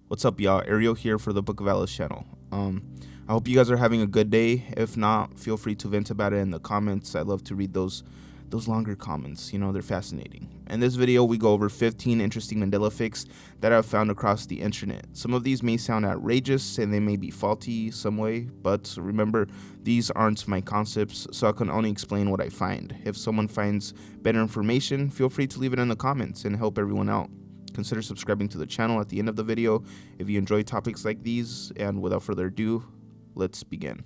What's up, y'all? Ariel here for the Book of Alice channel. I hope you guys are having a good day. If not, feel free to vent about it in the comments. I love to read those longer comments. You know, they're fascinating. In this video, we go over 15 interesting Mandela Effects that I've found across the internet. Some of these may sound outrageous and they may be faulty some way, but remember, these aren't my concepts, so I can only explain what I find. If someone finds better information, feel free to leave it in the comments and help everyone out. Consider subscribing to the channel at the end of the video if you enjoy topics like these, and without further ado, let's begin.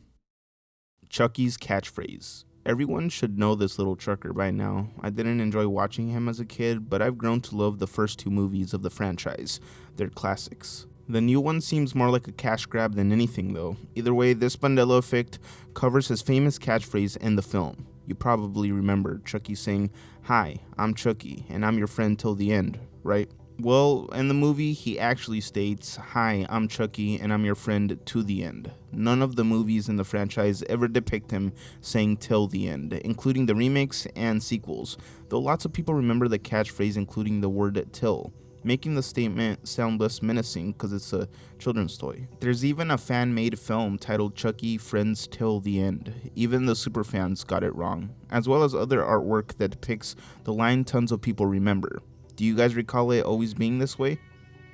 Chucky's catchphrase. Everyone should know this little trucker by now. I didn't enjoy watching him as a kid, but I've grown to love the first two movies of the franchise. They're classics. The new one seems more like a cash grab than anything though. Either way, this Mandela Effect covers his famous catchphrase in the film. You probably remember Chucky saying, "Hi, I'm Chucky, and I'm your friend till the end," right? Well, in the movie, he actually states, "Hi, I'm Chucky, and I'm your friend to the end." None of the movies in the franchise ever depict him saying till the end, including the remakes and sequels, though lots of people remember the catchphrase including the word till, making the statement sound less menacing because it's a children's toy. There's even a fan-made film titled Chucky Friends Till the End. Even the superfans got it wrong, as well as other artwork that depicts the line tons of people remember. Do you guys recall it always being this way?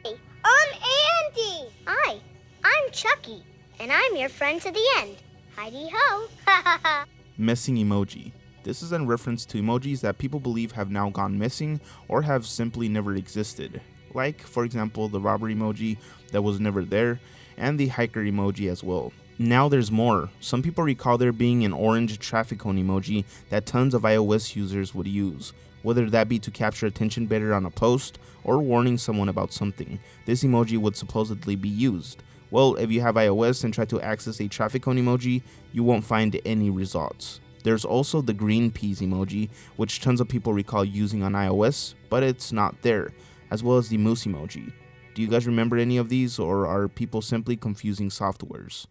Hey, I'm Andy. Hi, I'm Chucky, and I'm your friend to the end. Heidi-ho. Missing emoji. This is in reference to emojis that people believe have now gone missing or have simply never existed. Like, for example, the robber emoji that was never there, and the hiker emoji as well. Now there's more. Some people recall there being an orange traffic cone emoji that tons of iOS users would use. Whether that be to capture attention better on a post or warning someone about something, this emoji would supposedly be used. Well, if you have iOS and try to access a traffic cone emoji, you won't find any results. There's also the green peas emoji, which tons of people recall using on iOS, but it's not there, as well as the moose emoji. Do you guys remember any of these, or are people simply confusing softwares?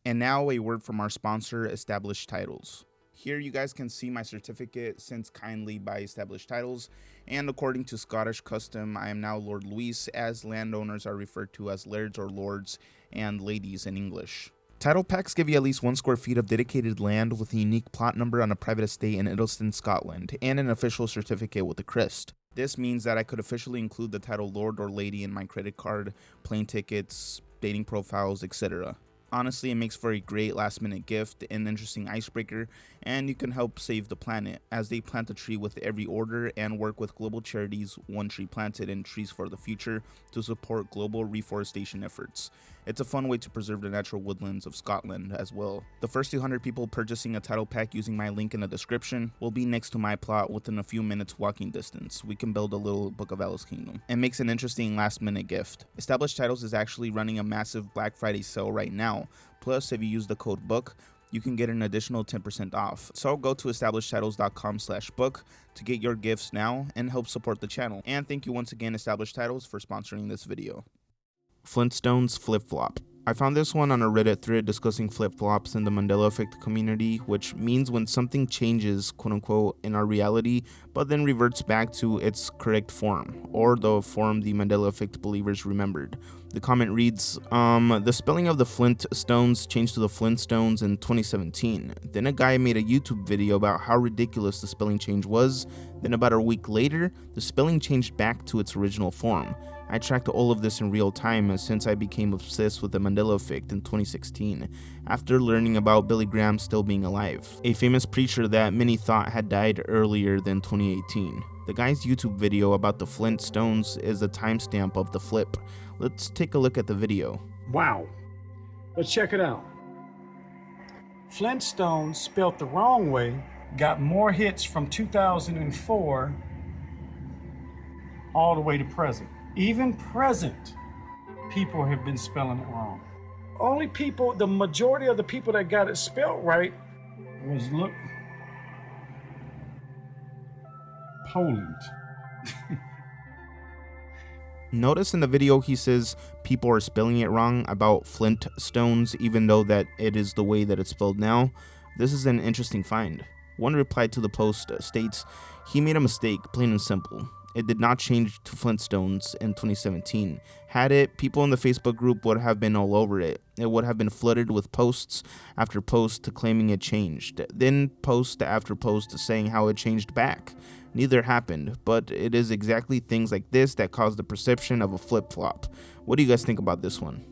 And now a word from our sponsor, Established Titles. Here you guys can see my certificate sent kindly by Established Titles, and according to Scottish custom, I am now Lord Luis, as landowners are referred to as lairds or lords and ladies in English. Title packs give you at least 1 square feet of dedicated land with a unique plot number on a private estate in Idleston, Scotland, and an official certificate with a crest. This means that I could officially include the title Lord or Lady in my credit card, plane tickets, dating profiles, etc. Honestly, it makes for a great last-minute gift, an interesting icebreaker, and you can help save the planet as they plant a tree with every order and work with global charities One Tree Planted and Trees for the Future to support global reforestation efforts. It's a fun way to preserve the natural woodlands of Scotland as well. The first 200 people purchasing a title pack using my link in the description will be next to my plot within a few minutes walking distance. We can build a little Book of Alice kingdom. It makes an interesting last-minute gift. Established Titles is actually running a massive Black Friday sale right now. Plus, if you use the code BOOK, you can get an additional 10% off. So go to establishedtitles.com/book to get your gifts now and help support the channel. And thank you once again, Established Titles, for sponsoring this video. Flintstones Flipflop. I found this one on a Reddit thread discussing flip-flops in the Mandela Effect community, which means when something changes, quote-unquote, in our reality, but then reverts back to its correct form, or the form the Mandela Effect believers remembered. The comment reads, the spelling of the Flintstones changed to the Flintstones in 2017. Then a guy made a YouTube video about how ridiculous the spelling change was. Then about a week later, the spelling changed back to its original form. I tracked all of this in real time since I became obsessed with the Mandela Effect in 2016, after learning about Billy Graham still being alive, a famous preacher that many thought had died earlier than 2018. The guy's YouTube video about the Flintstones is a timestamp of the flip. Let's take a look at the video. Wow. Let's check it out. Flintstones spelt the wrong way got more hits from 2004 all the way to present. Even present, people have been spelling it wrong. Only people, the majority of the people that got it spelled right was, look, Poland. Notice in the video he says people are spelling it wrong about Flintstones, even though that it is the way that it's spelled now. This is an interesting find. One reply to the post states, he made a mistake, plain and simple. It did not change to Flintstones in 2017. Had it, people in the Facebook group would have been all over it. It would have been flooded with posts after post claiming it changed, then post after post saying how it changed back. Neither happened, but it is exactly things like this that cause the perception of a flip-flop. What do you guys think about this one?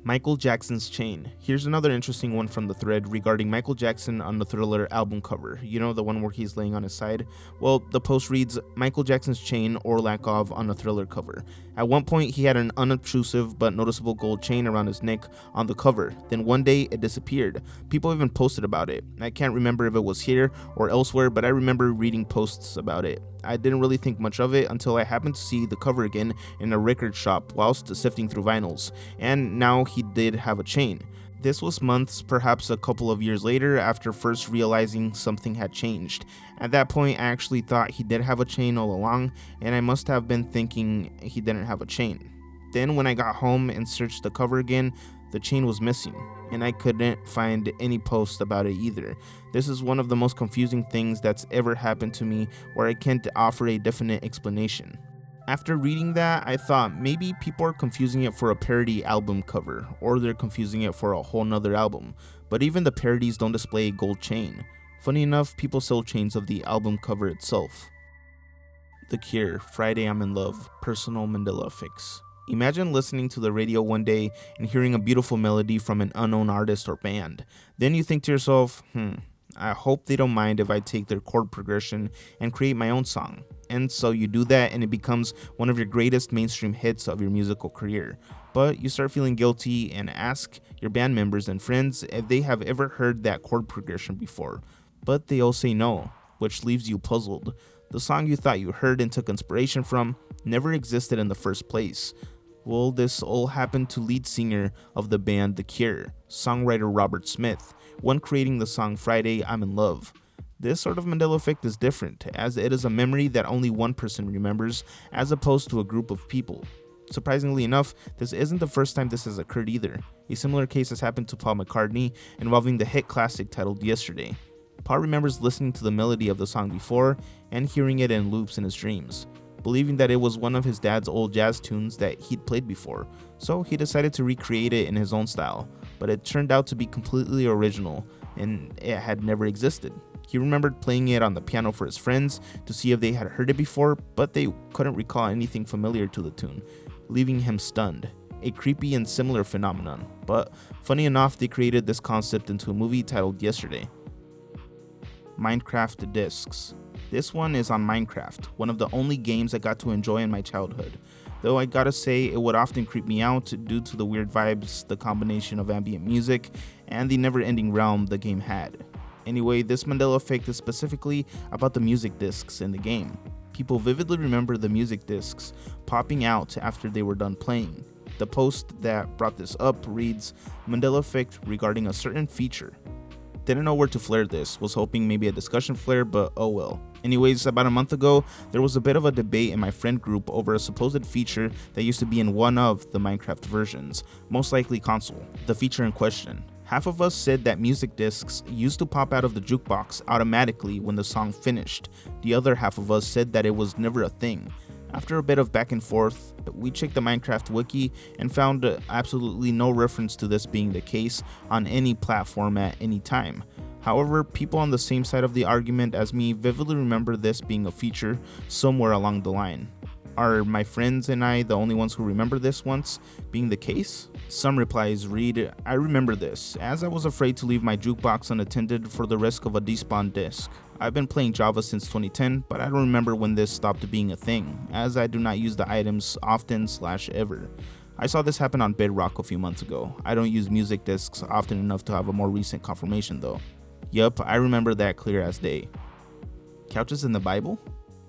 Micheal Jackson's chain. Here's another interesting one from the thread regarding Micheal Jackson on the Thriller album cover. You know, the one where he's laying on his side? Well, the post reads, Micheal Jackson's chain or lack of on the Thriller cover. At one point, he had an unobtrusive but noticeable gold chain around his neck on the cover. Then one day, it disappeared. People even posted about it. I can't remember if it was here or elsewhere, but I remember reading posts about it. I didn't really think much of it until I happened to see the cover again in a record shop whilst sifting through vinyls, and now he did have a chain. This was months, perhaps a couple of years later, after first realizing something had changed. At that point, I actually thought he did have a chain all along, and I must have been thinking he didn't have a chain. Then when I got home and searched the cover again, the chain was missing, and I couldn't find any post about it either. This is one of the most confusing things that's ever happened to me where I can't offer a definite explanation. After reading that, I thought maybe people are confusing it for a parody album cover, or they're confusing it for a whole nother album, but even the parodies don't display a gold chain. Funny enough, people sell chains of the album cover itself. The Cure, Friday I'm in Love, Personal Mandela Effects. Imagine listening to the radio one day and hearing a beautiful melody from an unknown artist or band. Then you think to yourself, I hope they don't mind if I take their chord progression and create my own song. And so you do that and it becomes one of your greatest mainstream hits of your musical career. But you start feeling guilty and ask your band members and friends if they have ever heard that chord progression before. But they all say no, which leaves you puzzled. The song you thought you heard and took inspiration from never existed in the first place. Well, this all happened to lead singer of the band The Cure, songwriter Robert Smith, when creating the song Friday I'm in Love. This sort of Mandela effect is different, as it is a memory that only one person remembers, as opposed to a group of people. Surprisingly enough, this isn't the first time this has occurred either. A similar case has happened to Paul McCartney, involving the hit classic titled Yesterday. Paul remembers listening to the melody of the song before, and hearing it in loops in his dreams, believing that it was one of his dad's old jazz tunes that he'd played before, so he decided to recreate it in his own style, but it turned out to be completely original, and it had never existed. He remembered playing it on the piano for his friends to see if they had heard it before, but they couldn't recall anything familiar to the tune, leaving him stunned. A creepy and similar phenomenon, but funny enough, they created this concept into a movie titled Yesterday. Minecraft discs. This one is on Minecraft, one of the only games I got to enjoy in my childhood. Though I gotta say, it would often creep me out due to the weird vibes, the combination of ambient music, and the never-ending realm the game had. Anyway, this Mandela effect is specifically about the music discs in the game. People vividly remember the music discs popping out after they were done playing. The post that brought this up reads, Mandela effect regarding a certain feature. Didn't know where to flare this, was hoping maybe a discussion flare, but oh well. Anyways, about a month ago, there was a bit of a debate in my friend group over a supposed feature that used to be in one of the Minecraft versions, most likely console, the feature in question. Half of us said that music discs used to pop out of the jukebox automatically when the song finished. The other half of us said that it was never a thing. After a bit of back and forth, we checked the Minecraft wiki and found absolutely no reference to this being the case on any platform at any time. However, people on the same side of the argument as me vividly remember this being a feature somewhere along the line. Are my friends and I the only ones who remember this once being the case? Some replies read, I remember this, as I was afraid to leave my jukebox unattended for the risk of a despawned disc. I've been playing Java since 2010, but I don't remember when this stopped being a thing, as I do not use the items often/ever. I saw this happen on Bedrock a few months ago. I don't use music discs often enough to have a more recent confirmation though. Yup, I remember that clear as day. Couches in the Bible?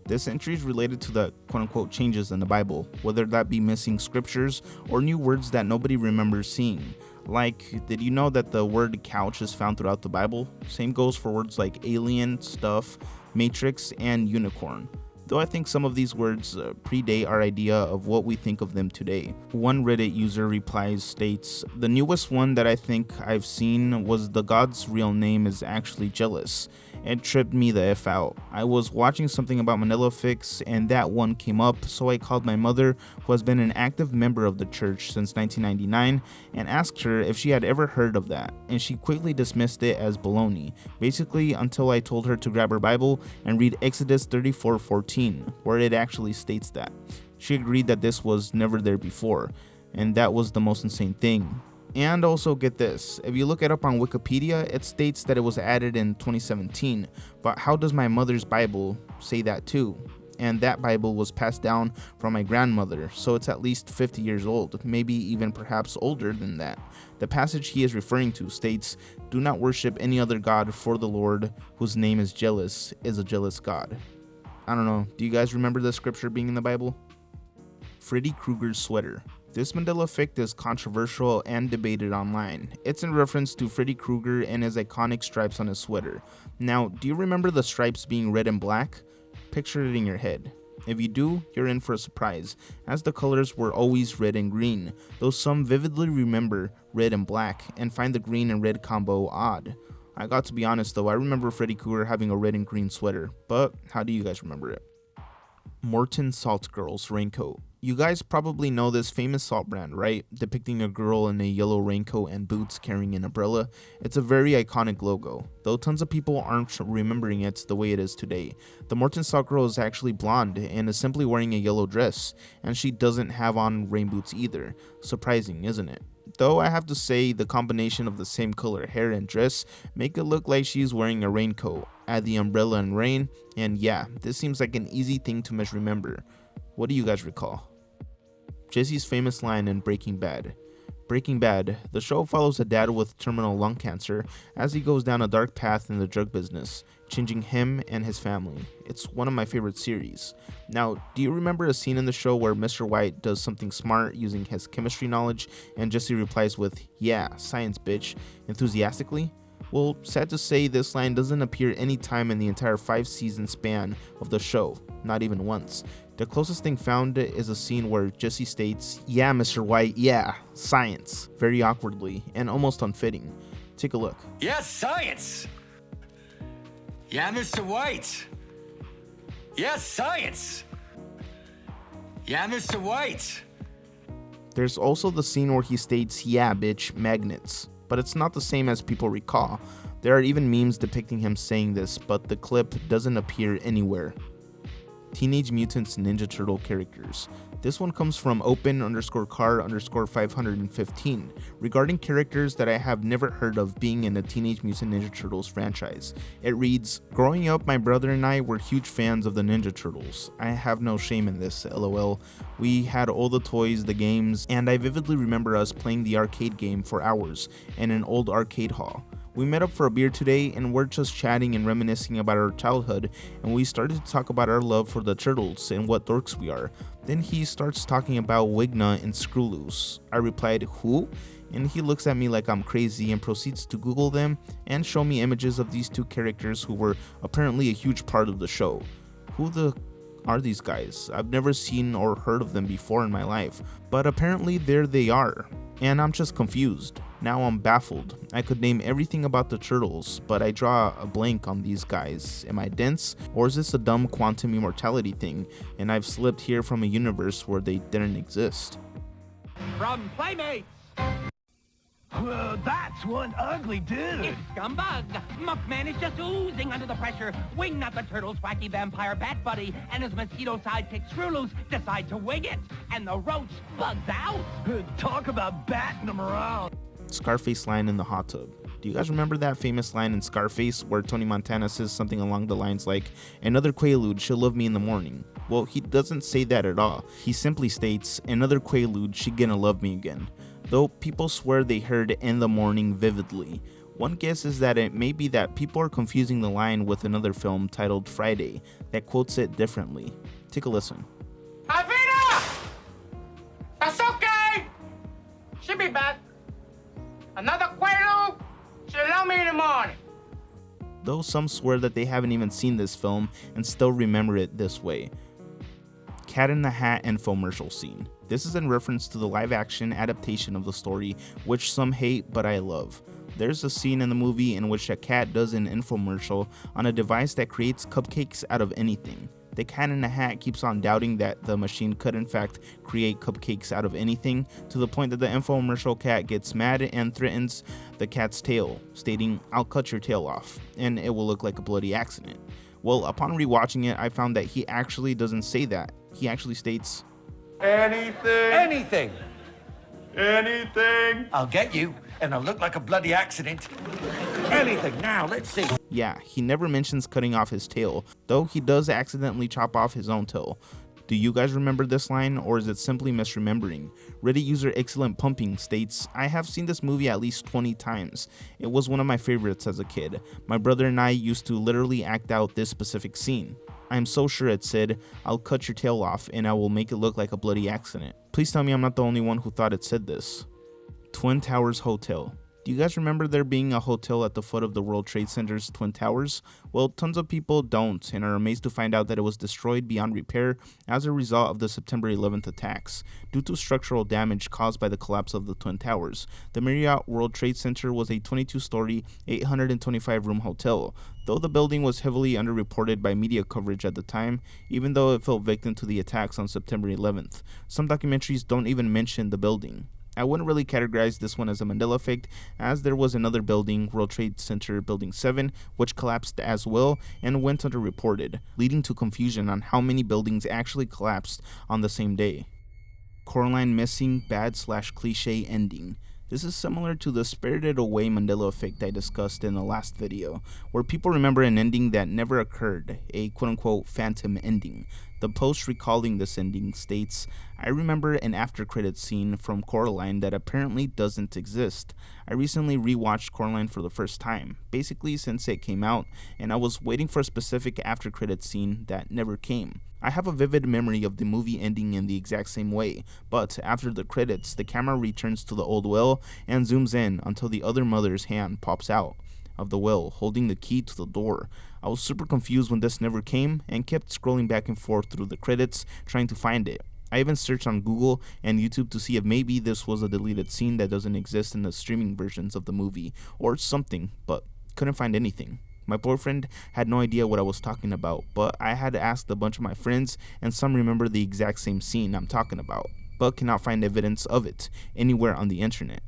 This entry is related to the quote-unquote changes in the Bible, whether that be missing scriptures or new words that nobody remembers seeing. Like, did you know that the word couch is found throughout the Bible? Same goes for words like alien, stuff, matrix, and unicorn. Though I think some of these words predate our idea of what we think of them today. One Reddit user replies states, the newest one that I think I've seen was the God's real name is actually jealous. It tripped me the F out. I was watching something about Mandela Effects and that one came up, so I called my mother, who has been an active member of the church since 1999, and asked her if she had ever heard of that, and she quickly dismissed it as baloney, basically until I told her to grab her Bible and read Exodus 34:14, where it actually states that. She agreed that this was never there before, and that was the most insane thing. And also get this, if you look it up on Wikipedia, it states that it was added in 2017, but how does my mother's Bible say that too? And that Bible was passed down from my grandmother, so it's at least 50 years old, maybe even perhaps older than that. The passage he is referring to states, "Do not worship any other god, for the Lord, whose name is jealous, is a jealous God." I don't know, do you guys remember the scripture being in the Bible? Freddy Krueger's sweater. This Mandela effect is controversial and debated online. It's in reference to Freddy Krueger and his iconic stripes on his sweater. Now, do you remember the stripes being red and black? Picture it in your head. If you do, you're in for a surprise, as the colors were always red and green, though some vividly remember red and black and find the green and red combo odd. I got to be honest though, I remember Freddy Krueger having a red and green sweater, but how do you guys remember it? Morton Salt Girl's raincoat. You guys probably know this famous salt brand, right? Depicting a girl in a yellow raincoat and boots carrying an umbrella. It's a very iconic logo, though tons of people aren't remembering it the way it is today. The Morton Salt Girl is actually blonde and is simply wearing a yellow dress, and she doesn't have on rain boots either. Surprising, isn't it? Though I have to say the combination of the same color hair and dress make it look like she's wearing a raincoat, add the umbrella and rain, and yeah, this seems like an easy thing to misremember. What do you guys recall? Jesse's famous line in Breaking Bad. Breaking Bad, the show follows a dad with terminal lung cancer as he goes down a dark path in the drug business, changing him and his family. It's one of my favorite series. Now, do you remember a scene in the show where Mr. White does something smart using his chemistry knowledge and Jesse replies with, "Yeah, science bitch," enthusiastically? Well, sad to say this line doesn't appear any time in the entire 5-season span of the show, not even once. The closest thing found is a scene where Jesse states, "Yeah, Mr. White, yeah, science," very awkwardly and almost unfitting. Take a look. Yes, science! Yeah, Mr. White! Yes, science! Yeah, Mr. White! There's also the scene where he states, "Yeah, bitch, magnets," but it's not the same as people recall. There are even memes depicting him saying this, but the clip doesn't appear anywhere. Teenage Mutant Ninja Turtle characters. This one comes from open_car_515 regarding characters that I have never heard of being in the Teenage Mutant Ninja Turtles franchise. It reads, "Growing up, my brother and I were huge fans of the Ninja Turtles. I have no shame in this, lol. We had all the toys, the games, and I vividly remember us playing the arcade game for hours in an old arcade hall. We met up for a beer today and we're just chatting and reminiscing about our childhood, and we started to talk about our love for the turtles and what dorks we are. Then he starts talking about Wigna and Screwloose. I replied, "Who?" And he looks at me like I'm crazy and proceeds to Google them and show me images of these two characters who were apparently a huge part of the show. Who the are these guys? I've never seen or heard of them before in my life, but apparently there they are. And I'm just confused. Now I'm baffled. I could name everything about the turtles, but I draw a blank on these guys. Am I dense? Or is this a dumb quantum immortality thing, and I've slipped here from a universe where they didn't exist?" From Playmates! Well, that's one ugly dude. It's Scumbug! Muckman is just oozing under the pressure. Wingnut the Turtle's wacky vampire bat buddy and his mosquito sidekick Screwloose decide to wing it, and the roach bugs out. Talk about batting them around. Scarface Line in the hot tub. Do you guys remember that famous line in Scarface where Tony Montana says something along the lines like, "Another Quaalude, she'll love me in the morning"? Well, he doesn't say that at all. He simply states, "Another Quaalude, she gonna love me again." Though people swear they heard "in the morning" vividly. One guess is that it may be that people are confusing the line with another film titled Friday that quotes it differently. Take a listen. Alvina! That's okay! She'll be back. Another Quaalude, she'll love me in the morning. Though some swear that they haven't even seen this film and still remember it this way. Cat in the Hat infomercial scene. This is in reference to the live-action adaptation of the story, which some hate but I love. There's a scene in the movie in which a cat does an infomercial on a device that creates cupcakes out of anything. The Cat in the Hat keeps on doubting that the machine could in fact create cupcakes out of anything, to the point that the infomercial cat gets mad and threatens the cat's tail, stating, "I'll cut your tail off, and it will look like a bloody accident." Well, upon rewatching it, I found that he actually doesn't say that. He actually states, Anything. Anything. I'll get you, and I'll look like a bloody accident. Anything. Now, let's see. Yeah, he never mentions cutting off his tail, though he does accidentally chop off his own tail. Do you guys remember this line, or is it simply misremembering? Reddit user Excellent Pumping states, "I have seen this movie at least 20 times. It was one of my favorites as a kid. My brother and I used to literally act out this specific scene. I'm so sure it said, 'I'll cut your tail off and I will make it look like a bloody accident.' Please tell me I'm not the only one who thought it said this." Twin Towers Hotel. Do you guys remember there being a hotel at the foot of the World Trade Center's Twin Towers? Well, tons of people don't and are amazed to find out that it was destroyed beyond repair as a result of the September 11th attacks. Due to structural damage caused by the collapse of the Twin Towers, the Marriott World Trade Center was a 22-story, 825-room hotel. Though the building was heavily underreported by media coverage at the time, even though it fell victim to the attacks on September 11th, some documentaries don't even mention the building. I wouldn't really categorize this one as a Mandela effect, as there was another building, World Trade Center Building 7, which collapsed as well and went underreported, leading to confusion on how many buildings actually collapsed on the same day. Coraline missing, bad/cliche ending. This is similar to the Spirited Away Mandela effect I discussed in the last video, where people remember an ending that never occurred, a quote-unquote phantom ending. The post recalling this ending states, "I remember an after credits scene from Coraline that apparently doesn't exist. I recently rewatched Coraline for the first time, basically since it came out, and I was waiting for a specific after credits scene that never came. I have a vivid memory of the movie ending in the exact same way, but after the credits, the camera returns to the old well and zooms in until the other mother's hand pops out of the well, holding the key to the door. I was super confused when this never came and kept scrolling back and forth through the credits trying to find it. I even searched on Google and YouTube to see if maybe this was a deleted scene that doesn't exist in the streaming versions of the movie or something, but couldn't find anything. My boyfriend had no idea what I was talking about, but I had asked a bunch of my friends and some remember the exact same scene I'm talking about, but cannot find evidence of it anywhere on the internet.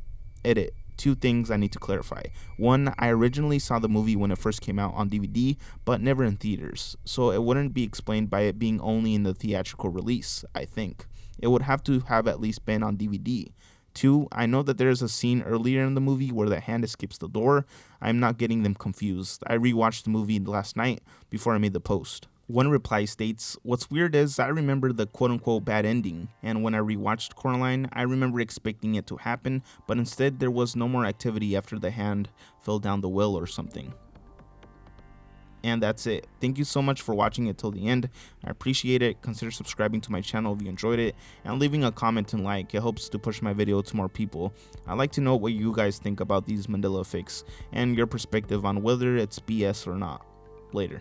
Edit. 2 things I need to clarify. 1, I originally saw the movie when it first came out on DVD, but never in theaters, so it wouldn't be explained by it being only in the theatrical release, I think. It would have to have at least been on DVD. 2, I know that there is a scene earlier in the movie where the hand escapes the door. I'm not getting them confused. I rewatched the movie last night before I made the post. One reply states, "What's weird is I remember the quote-unquote bad ending, and when I rewatched Coraline, I remember expecting it to happen, but instead there was no more activity after the hand fell down the well or something." And that's it. Thank you so much for watching it till the end. I appreciate it. Consider subscribing to my channel if you enjoyed it, and leaving a comment and like. It helps to push my video to more people. I'd like to know what you guys think about these Mandela effects and your perspective on whether it's BS or not. Later.